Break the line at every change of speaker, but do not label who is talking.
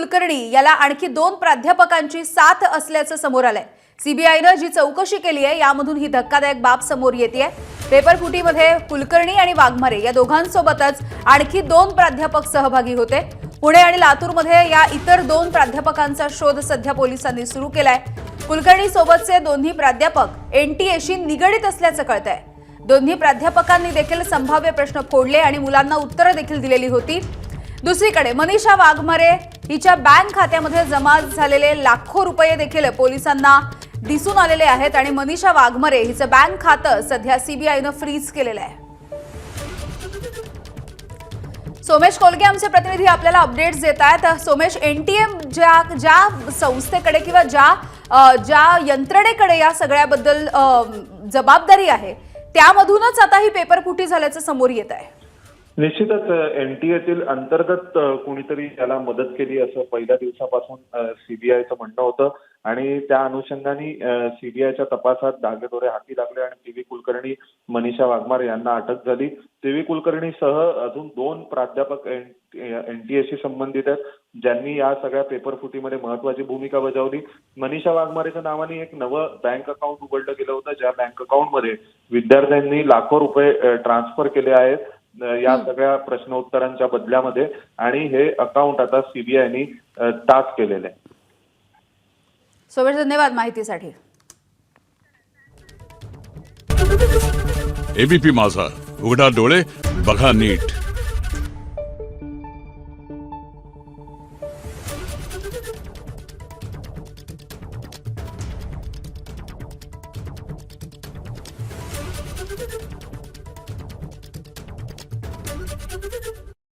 कुलकर्णी याला आणखी 2 प्राध्यापकांची साथ असल्याचं समोर आलंय। सीबीआयने जी चौकशी केली आहे यामधून ही धक्कादायक बाब समोर येतेय। पेपर फुटीमध्ये कुलकर्णी आणि वाघमारे या दोघांसोबतच आणखी 2 प्राध्यापक सहभागी होते। पुणे आणि लातूरमध्ये या इतर 2 प्राध्यापकांचा शोध सध्या पोलिसांनी सुरू केलाय। कुलकर्णी सोबतचे दोन्ही प्राध्यापक एनटीएशी निगडित असल्याचं कळतंय। दोन्ही प्राध्यापकांनी देखील संभाव्य प्रश्न फोडले आणि मुलांना उत्तरं देखील दिलेली होती। दुसरीकडे मनीषा वाघमारे हिच्या बँक खात्यामध्ये जमा झालेले लाखो रुपये देखील पोलिसांना दिसून आलेले आहेत आणि मनीषा वाघमारे हिचं बँक खातं सध्या सीबीआयने फ्रीज केलेलं आहे। सोमेश कोलगे आमचे प्रतिनिधी आपल्याला अपडेट्स देत आहेत। सोमेश, एनटीएम ज्या संस्थेकडे किंवा ज्या यंत्रणेकडे या सगळ्याबद्दल जबाबदारी आहे त्यामधूनच आता ही पेपरफुटी झाल्याचं समोर येत आहे।
निश्चितच एनटीएतील अंतर्गत कोणीतरी याला मदत केली असं पहिल्या दिवसापासून सीबीआयचं म्हणणं होतं आणि त्या अनुषंगाने सीबीआयच्या तपासात धागेदोरे हाती लागले आणि टीव्ही कुलकर्णी मनीषा वाघमारे यांना अटक झाली। टीव्ही कुलकर्णीसह अजून 2 प्राध्यापक एनटीएशी संबंधित आहेत ज्यांनी या सगळ्या पेपरफुटीमध्ये महत्वाची भूमिका बजावली। मनीषा वाघमारेच्या नावाने एक नवं बँक अकाउंट उघडलं गेलं होतं ज्या बँक अकाउंटमध्ये विद्यार्थ्यांनी लाखो रुपये ट्रान्सफर केले आहेत या सगळ्या प्रश्नोत्तरांच्या बदल्यामध्ये आणि हे अकाउंट आता सीबीआयने टाच केलेलं आहे।
सोमेश, धन्यवाद माहितीसाठी।
एबीपी माझा, उघडा डोळे बघा नीट।